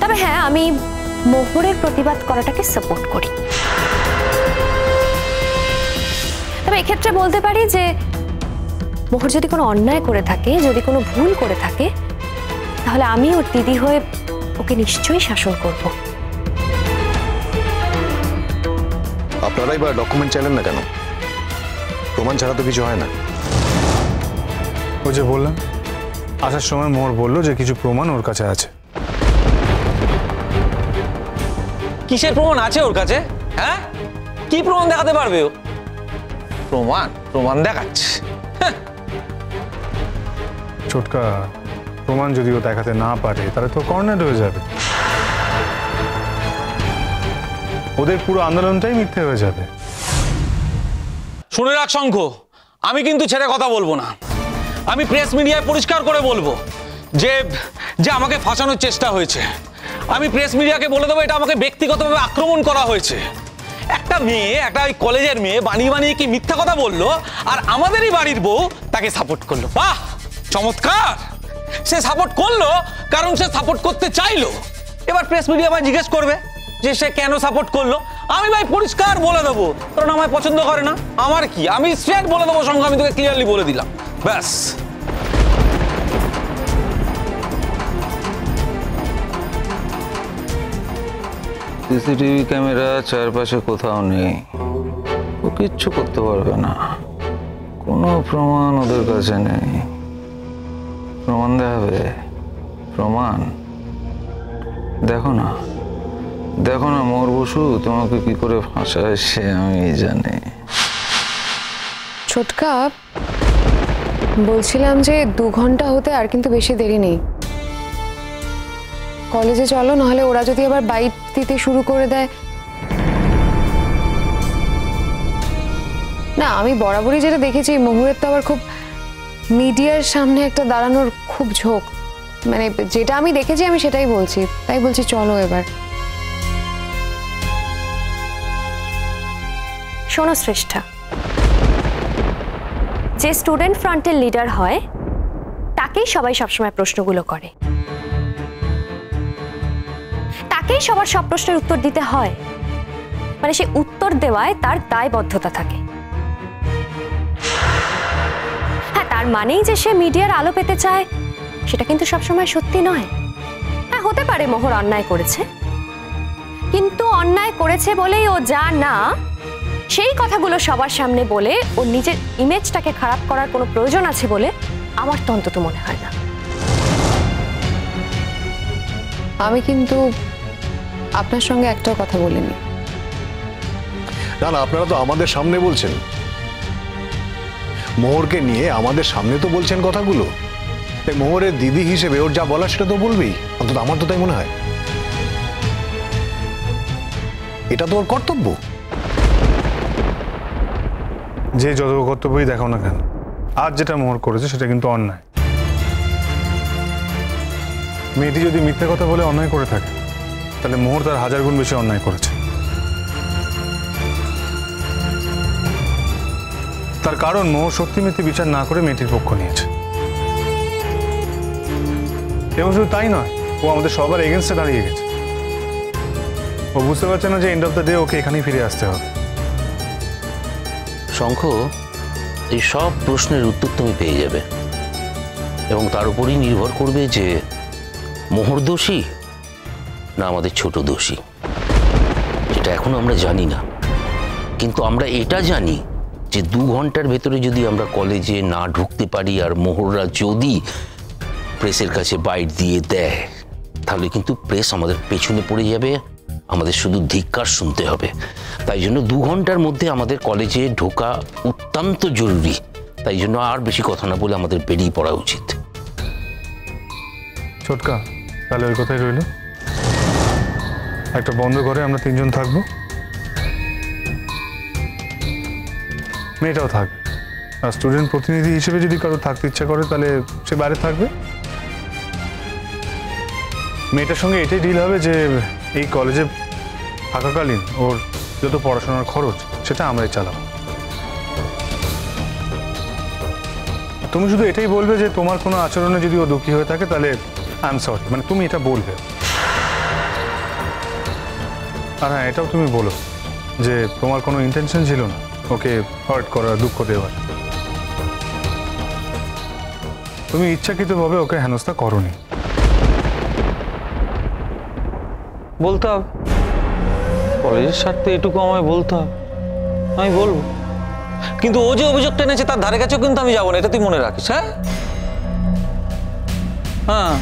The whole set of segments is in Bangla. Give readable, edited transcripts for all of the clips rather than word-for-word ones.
তবে হ্যাঁ, আমি মোহরের প্রতিবাদ করাটাকে সাপোর্ট করি। তবে এক্ষেত্রে বলতে পারি যে মোহর যদি কোনো অন্যায় করে থাকে, যদি কোনো ভুল করে থাকে, তাহলে আমি ওর দিদি হয়ে ওকে নিশ্চয়ই শাসন করব। আপনারাই বা ডকুমেন্ট চাইলেন না কেন? প্রমাণ ছাড়া তো কিছু হয় না। ওই যে বললাম, আসার সময় মোহর বললো যে কিছু প্রমাণ ওর কাছে আছে। কিসের প্রমাণ আছে ওর কাছে? হ্যাঁ, কি প্রমাণ দেখাতে পারবে ও? প্রমাণ দেখাচ্ছে। ছোটকা, প্রমাণ যদি ও দেখাতে না পারে তাহলে তো কর্নার হয়ে যাবে, ওদের পুরো আন্দোলনটাই মিথ্যে হয়ে যাবে। শুনে রাখ শঙ্খ, আমি কিন্তু ছেড়ে কথা বলবো না। আমি প্রেস মিডিয়ায় পরিষ্কার করে বলবো যে যে আমাকে ফাঁসানোর চেষ্টা হয়েছে। আমি প্রেস মিডিয়াকে বলে দেবো এটা আমাকে ব্যক্তিগতভাবে আক্রমণ করা হয়েছে। একটা মেয়ে, একটা ওই কলেজের মেয়ে বানিয়ে বানিয়ে কি মিথ্যা কথা বললো, আর আমাদেরই বাড়ির বউ তাকে সাপোর্ট করলো। বাহ, চমৎকার! সে সাপোর্ট করলো কারণ সে সাপোর্ট করতে চাইলো। এবার প্রেস মিডিয়া আমায় জিজ্ঞেস করবে যে সে কেন সাপোর্ট করলো। আমি ভাই পরিষ্কার বলে দেবো, কারণ আমায় পছন্দ করে না। আমার কি, আমি স্ট্রেট বলে দেবো সঙ্গে, আমি তোকে ক্লিয়ারলি বলে দিলাম, ব্যাস। সিসিটিভি ক্যামেরা চারপাশে কোথাও নেই, ও কিচ্ছু করতে পারবে না। কোনো প্রমাণ ওদের কাছে নেই। প্রমাণ দেখাবে? প্রমাণ দেখো না, দেখো না মোহর বসু তোমাকে কি করে ফাঁসায় সে আমি জানি। ছোটকা, বলছিলাম যে 2 ঘন্টা হতে আর কিন্তু বেশি দেরি নেই। কলেজে চলো, নাহলে ওরা যদি আবার বাইট দিতে শুরু করে দেয়। না, আমি বরাবরই যেটা দেখেছি, মোহরের তো আবার খুব মিডিয়ার সামনে একটা দাঁড়ানোর খুব ঝোঁক। মানে যেটা আমি দেখেছি আমি সেটাই বলছি, তাই বলছি চলো এবার। শোনো শ্রেষ্ঠা, যে স্টুডেন্ট ফ্রন্টের লিডার হয় তাকেই সবাই সবসময় প্রশ্নগুলো করে, তাকেই সবার সব প্রশ্নের উত্তর দিতে হয়। মানে সে উত্তর দেওয়ায় তার দায়বদ্ধতা থাকে। হ্যাঁ, তার মানেই যে সে মিডিয়ার আলো পেতে চায় সেটা কিন্তু সবসময় সত্যি নয়। হ্যাঁ, হতে পারে মোহর অন্যায় করেছে, কিন্তু অন্যায় করেছে বলেই ও যা না সেই কথাগুলো সবার সামনে বলে ওর নিজের ইমেজটাকে খারাপ করার কোনো প্রয়োজন আছে বলে আমার তো অন্তত মনে হয় না। আমি কিন্তু আপনার সঙ্গে একটাও কথা বলিনি। না না, আপনারা তো আমাদের সামনে বলছেন, মোহরকে নিয়ে আমাদের সামনে তো বলছেন কথাগুলো। তাই মোহরের দিদি হিসেবে ওর যা বলার সেটা তো বলবেই, অন্তত আমার তো তাই মনে হয়। এটা তো ওর কর্তব্য। যে যত কর্তব্যই দেখো না কেন, আজ যেটা মোহর করেছে সেটা কিন্তু অন্যায়। মেয়েটি যদি মিথ্যে কথা বলে অন্যায় করে থাকে, তাহলে মোহর তার 1000 গুণ বেশি অন্যায় করেছে। তার কারণ মোহর সত্যি মিথ্যে বিচার না করে মেয়েটির পক্ষ নিয়েছে। এবং শুধু তাই নয়, ও আমাদের সবার এগেনস্টে দাঁড়িয়ে গেছে। ও বুঝতে পারছে না যে end of the day okay এখানেই ফিরে আসতে হবে। শঙ্খ, এই সব প্রশ্নের উত্তর তুমি পেয়ে যাবে, এবং তার উপরই নির্ভর করবে যে মোহর দোষী না আমাদের ছোট দোষী। যেটা এখনো আমরা জানি না, কিন্তু আমরা এটা জানি যে 2 ঘন্টার ভেতরে যদি আমরা কলেজে না ঢুকতে পারি আর মোহররা যদি প্রেসের কাছে বাইট দিয়ে দেয়, তাহলে কিন্তু প্রেস আমাদের পেছনে পড়ে যাবে, আমাদের শুধু ধিক্কার শুনতে হবে। তাই জন্য 2 ঘন্টার মধ্যে আমাদের কলেজে ঢোকা অত্যন্ত জরুরি। তাই জন্য আর বেশি কথা না বলে আমাদের বেরিয়ে পড়া উচিত। ছোটকা, তাহলে ওই কথাই রইল। একটা বন্ধ ঘরে আমরা 3 জন থাকবো, মেয়েটাও থাকবে। আর স্টুডেন্ট প্রতিনিধি হিসেবে যদি কারো থাকতে ইচ্ছা করে তাহলে সে বাইরে থাকবে। মেয়েটার সঙ্গে এটাই ডিল হবে যে এই কলেজে থাকাকালীন ওর যত পড়াশোনার খরচ সেটা আমরাই চালাবো। তুমি শুধু এটাই বলবে যে তোমার কোনো আচরণে যদি ও দুঃখী হয়ে থাকে তাহলে আই এম সরি, মানে তুমি এটা বলবে। আর হ্যাঁ, এটাও তুমি বলো যে তোমার কোনো ইন্টেনশন ছিল না ওকে হার্ট করার, দুঃখ দেওয়ার। তুমি ইচ্ছাকৃতভাবে ওকে হেনস্থা করোনি। বলতে হবে, কলেজের স্বার্থে এটুকু আমায় বলতে হবে, আমি বলবো। কিন্তু ও যে অভিযোগ টেনেছে তার ধারে কাছেও কিন্তু আমি যাবো না, এটা তুই মনে রাখিস। হ্যাঁ হ্যাঁ,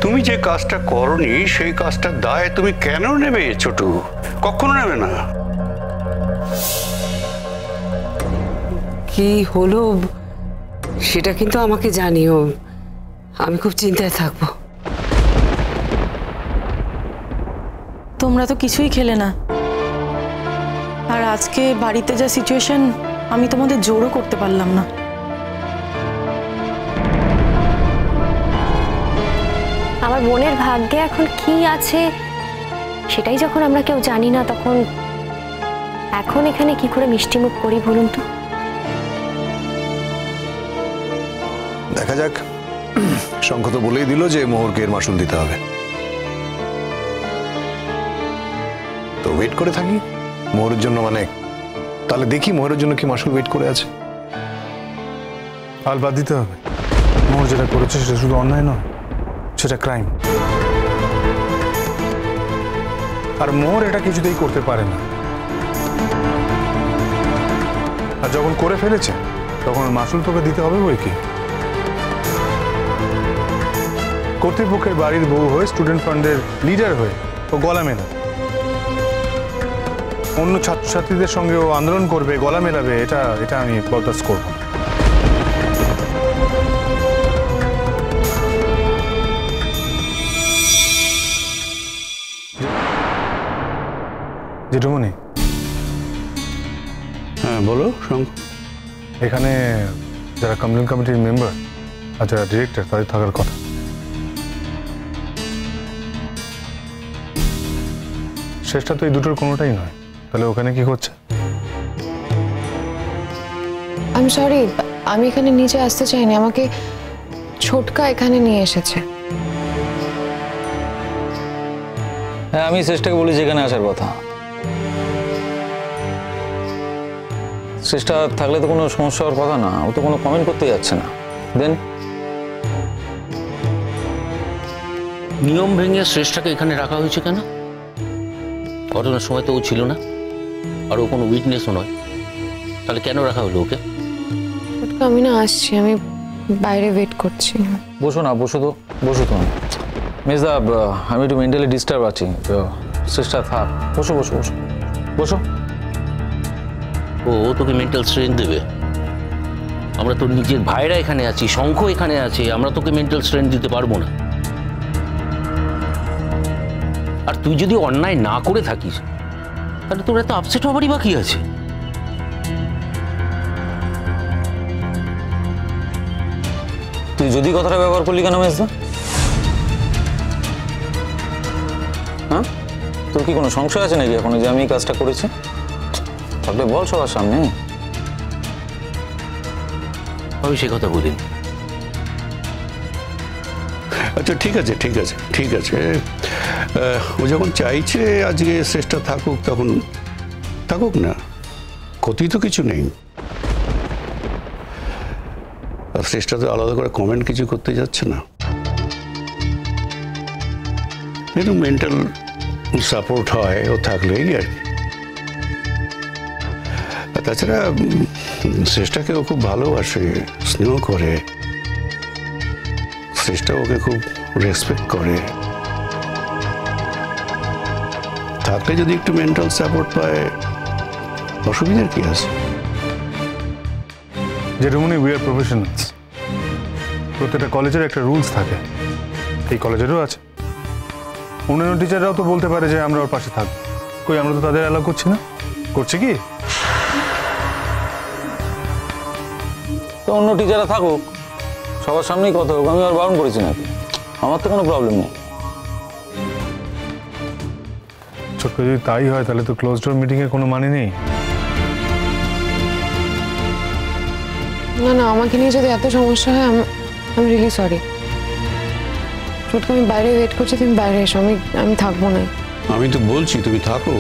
তুমি যে কাজটা করনি সেই কাজটার দায় তুমি কেন নেবে ছোটু? কখনো নেবে না। কি হলো সেটা কিন্তু আমাকে জানিও, আমি খুব চিন্তায় থাকবো। তোমরা তো কিছুই খেলে না, আর আজকে বাড়িতে যা সিচুয়েশন, আমি তোমাদের জোরও করতে পারলাম না। আমার বোনের ভাগ্যে এখন কি আছে সেটাই যখন আমরা কেউ জানি না, তখন এখন এখানে কি করে মিষ্টি মুখ করি বলুন তো? দেখা যাক, শঙ্খ তো বলেই দিল যে মোহরকে এর মাসুল দিতে হবে, তো ওয়েট করে থাকি মোহরের জন্য। মানে তাহলে দেখি মোহরের জন্য কি মাসুল ওয়েট করে আছে। হাল বাদ দিতে হবে। মোহর যেটা করেছে সেটা শুধু অন্যায় নয়, সেটা ক্রাইম। আর মোহর এটা কিছুতেই করতে পারে না। আর যখন করে ফেলেছে তখন মাসুল তোকে দিতে হবে বই কি। কর্তৃপক্ষের বাড়ির বউ হয়ে, স্টুডেন্ট ফান্ডের লিডার হয়ে ও গলা মেলাবে, অন্য ছাত্রছাত্রীদের সঙ্গে ও আন্দোলন করবে, গলা মেলাবে, এটা আমি বরদাস্ত করব না। জেঠুমনি, হ্যাঁ বলো শঙ্খ। এখানে যারা কমপ্লেন কমিটির মেম্বার আর যারা ডিরেক্টর তাদের থাকার কথা। শেষটা তো এই দুটোর কোনোটাই নয়, তাহলে ওখানে কি হচ্ছে? আমি সরি, আমি এখানে নিচে আসতে চাইনি, আমাকে ছোটকা এখানে নিয়ে এসেছে। হ্যাঁ আমি শ্রেষ্ঠাকে বলেছি এখানে আসার কথা। শ্রেষ্ঠা থাকলে তো কোনো সমস্যা হওয়ার কথা না, ও তো কোনো কমেন্ট করতে যাচ্ছে না। দেন নিয়ম ভেঙে শ্রেষ্ঠাকে এখানে রাখা হয়েছে কেন? ঘটনার সময় তো ও ছিল না, আর ও কোনো উইটনেসও নয়, তাহলে কেন রাখা হলো ওকে? ছোটকা আমি না আসছি, আমি বাইরে ওয়েট করছি। বসো না, বসো তো, বসো তো। মেজদা, আমি একটু মেন্টালি ডিস্টার্ব আছি, শ্রেষ্ঠা থাক। বসো বসো বসো বসো। ও তোকে মেন্টাল স্ট্রেন দেবে? আমরা তোর নিজের ভাইরা এখানে আছি, শঙ্খ এখানে আছে, আমরা তোকে মেন্টাল স্ট্রেন দিতে পারবো না। আর তুই যদি অন্যায় না করে থাকিস তাহলে তোর এত আপসেট হবারই বাকি আছে? তুই যদি কথাটা ব্যবহার করলি কেন মেজদা? হ্যাঁ, তোর কি কোনো সংশয় আছে নাকি এখনো যে আমি এই কাজটা করেছি? থাকলে বল সবার সামনে। আমি সে কথা বলিনি। আচ্ছা ঠিক আছে ঠিক আছে ঠিক আছে, ও যখন চাইছে আজকে শ্রেষ্ঠা থাকুক তখন থাকুক না, ক্ষতি তো কিছু নেই। আর শ্রেষ্ঠা তো আলাদা করে কমেন্ট কিছু করতে যাচ্ছে না। একটু মেন্টাল সাপোর্ট হয় ও থাকলেই আর কি। আর তাছাড়া শ্রেষ্ঠাকে ও খুব ভালোবাসে, স্নেহ করে, শ্রেষ্ঠা ওকে খুব রেসপেক্ট করে। থাকলে যদি একটু মেন্টাল সাপোর্ট পায় অসুবিধার কি আছে? জেঠুমনি, উই আর প্রফেশনালস। প্রত্যেকটা কলেজের একটা রুলস থাকে, এই কলেজেরও আছে। অন্যান্য টিচাররাও তো বলতে পারে যে আমরা ওর পাশে থাকবো, কই আমরা তো তাদের অ্যালাউ করছি না। করছে কি? তো অন্য টিচাররা থাকুক, সবার সামনেই কথা হোক, আমি আর বারণ করেছি নাকি? আমার তো কোনো প্রবলেম নেই। ছোট্ট যদি তাই হয় তাহলে তো ক্লোজ ডোর মিটিংয়ে কোনো মানে নেই। না না, আমাকে নিয়ে যদি এত সমস্যা হয়, আমি রিয়েলি সরি। চটকা আমি বাইরে ওয়েট করছি, তুমি বাইরে এসো, আমি থাকবো না। আমি তো বলছি তুমি থাকো।